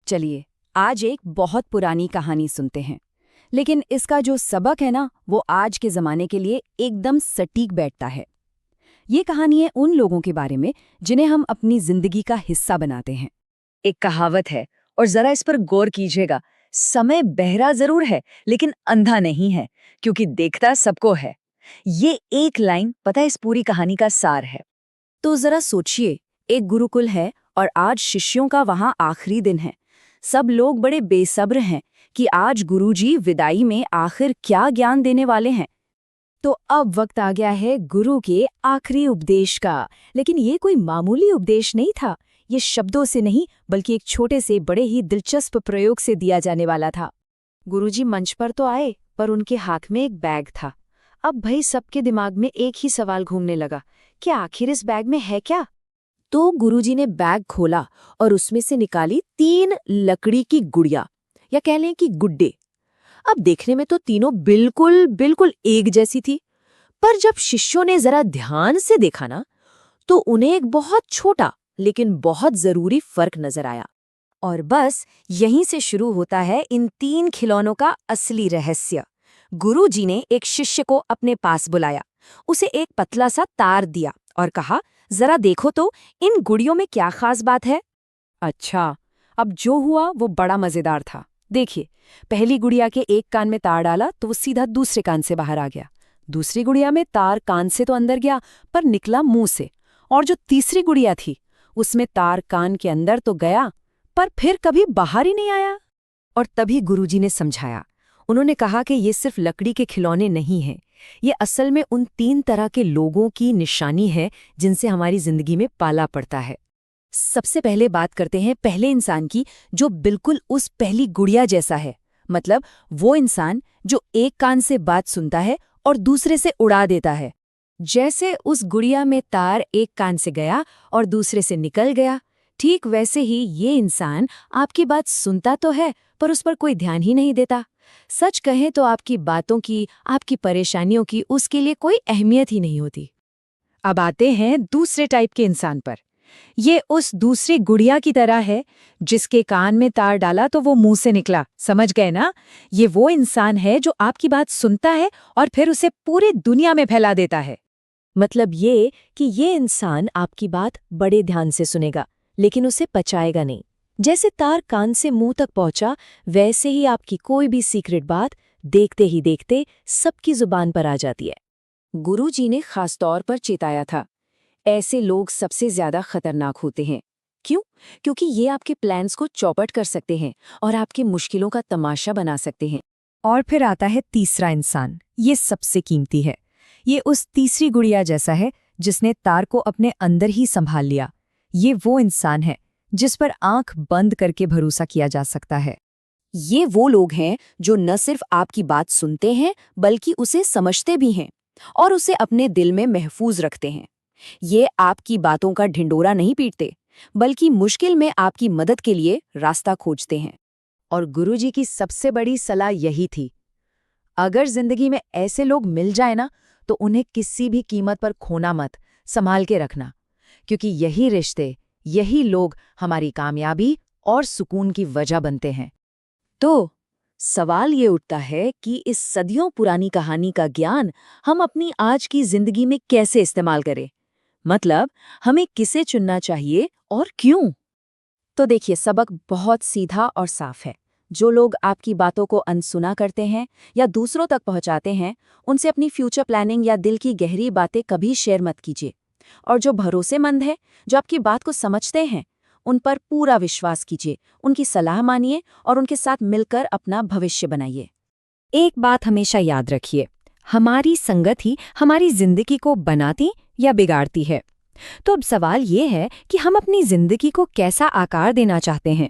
चलिए आज एक बहुत पुरानी कहानी सुनते हैं, लेकिन इसका जो सबक है ना वो आज के ज़माने के लिए एकदम सटीक बैठता है। ये कहानी है उन लोगों के बारे में जिन्हें हम अपनी जिंदगी का हिस्सा बनाते हैं। एक कहावत है और जरा इस पर गौर कीजिएगा। समय बहरा जरूर है लेकिन अंधा नहीं है, क्योंकि देखता सबको है। ये एक लाइन पता है इस पूरी कहानी का सार है। तो जरा सोचिए, एक गुरुकुल है और आज शिष्यों का वहां आखिरी दिन है। सब लोग बड़े बेसब्र हैं कि आज गुरुजी विदाई में आखिर क्या ज्ञान देने वाले हैं। तो अब वक्त आ गया है गुरु के आखिरी उपदेश का। लेकिन ये कोई मामूली उपदेश नहीं था। ये शब्दों से नहीं बल्कि एक छोटे से बड़े ही दिलचस्प प्रयोग से दिया जाने वाला था। गुरुजी मंच पर तो आए, पर उनके हाथ में एक बैग था। अब भाई सबके दिमाग में एक ही सवाल घूमने लगा कि आखिर इस बैग में है क्या। तो गुरुजी ने बैग खोला और उसमें से निकाली 3 लकड़ी की गुड़िया, या कह लें कि गुड्डे। अब देखने में तो तीनों बिल्कुल बिल्कुल एक जैसी थी, पर जब शिष्यों ने जरा ध्यान से देखा ना तो उन्हें एक बहुत छोटा लेकिन बहुत जरूरी फर्क नजर आया। और बस यहीं से शुरू होता है इन 3 खिलौनों का असली रहस्य। गुरुजी ने एक शिष्य को अपने पास बुलाया, उसे एक पतला सा तार दिया और कहा, जरा देखो तो इन गुड़ियों में क्या खास बात है। अच्छा, अब जो हुआ वो बड़ा मजेदार था। देखिए, पहली गुड़िया के एक कान में तार डाला तो वो सीधा दूसरे कान से बाहर आ गया। दूसरी गुड़िया में तार कान से तो अंदर गया पर निकला मुंह से। और जो तीसरी गुड़िया थी उसमें तार कान के अंदर तो गया पर फिर कभी बाहर ही नहीं आया। और तभी गुरुजी ने समझाया। उन्होंने कहा कि ये सिर्फ लकड़ी के खिलौने नहीं हैं, ये असल में उन 3 तरह के लोगों की निशानी है जिनसे हमारी जिंदगी में पाला पड़ता है। सबसे पहले बात करते हैं पहले इंसान की, जो बिल्कुल उस पहली गुड़िया जैसा है। मतलब वो इंसान जो एक कान से बात सुनता है और दूसरे से उड़ा देता है। जैसे उस गुड़िया में तार एक कान से गया और दूसरे से निकल गया, ठीक वैसे ही ये इंसान आपकी बात सुनता तो है पर उस पर कोई ध्यान ही नहीं देता। सच कहें तो आपकी बातों की, आपकी परेशानियों की उसके लिए कोई अहमियत ही नहीं होती। अब आते हैं दूसरे टाइप के इंसान पर। ये उस दूसरी गुड़िया की तरह है जिसके कान में तार डाला तो वो मुंह से निकला। समझ गए ना? ये वो इंसान है जो आपकी बात सुनता है और फिर उसे पूरी दुनिया में फैला देता है। मतलब ये कि ये इंसान आपकी बात बड़े ध्यान से सुनेगा लेकिन उसे पचाएगा नहीं। जैसे तार कान से मुंह तक पहुंचा, वैसे ही आपकी कोई भी सीक्रेट बात देखते ही देखते सबकी जुबान पर आ जाती है। गुरुजी ने खास तौर पर चेताया था, ऐसे लोग सबसे ज्यादा खतरनाक होते हैं। क्यों? क्योंकि ये आपके प्लान्स को चौपट कर सकते हैं और आपकी मुश्किलों का तमाशा बना सकते हैं। और फिर आता है तीसरा इंसान। ये सबसे कीमती है। ये उस तीसरी गुड़िया जैसा है जिसने तार को अपने अंदर ही संभाल लिया। ये वो इंसान है जिस पर आंख बंद करके भरोसा किया जा सकता है। ये वो लोग हैं जो न सिर्फ आपकी बात सुनते हैं बल्कि उसे समझते भी हैं और उसे अपने दिल में महफूज रखते हैं। ये आपकी बातों का ढिंडोरा नहीं पीटते बल्कि मुश्किल में आपकी मदद के लिए रास्ता खोजते हैं। और गुरुजी की सबसे बड़ी सलाह यही थी, अगर जिंदगी में ऐसे लोग मिल जाए ना तो उन्हें किसी भी कीमत पर खोना मत, संभाल के रखना, क्योंकि यही रिश्ते, यही लोग हमारी कामयाबी और सुकून की वजह बनते हैं। तो सवाल ये उठता है कि इस सदियों पुरानी कहानी का ज्ञान हम अपनी आज की जिंदगी में कैसे इस्तेमाल करें। मतलब हमें किसे चुनना चाहिए और क्यों? तो देखिए, सबक बहुत सीधा और साफ है। जो लोग आपकी बातों को अनसुना करते हैं या दूसरों तक पहुंचाते हैं, उनसे अपनी फ्यूचर प्लानिंग या दिल की गहरी बातें कभी शेयर मत कीजिए। और जो भरोसेमंद है, जो आपकी बात को समझते हैं, उन पर पूरा विश्वास कीजिए, उनकी सलाह मानिए और उनके साथ मिलकर अपना भविष्य बनाइए। एक बात हमेशा याद रखिए, हमारी संगत ही हमारी जिंदगी को बनाती या बिगाड़ती है। तो अब सवाल ये है कि हम अपनी जिंदगी को कैसा आकार देना चाहते हैं।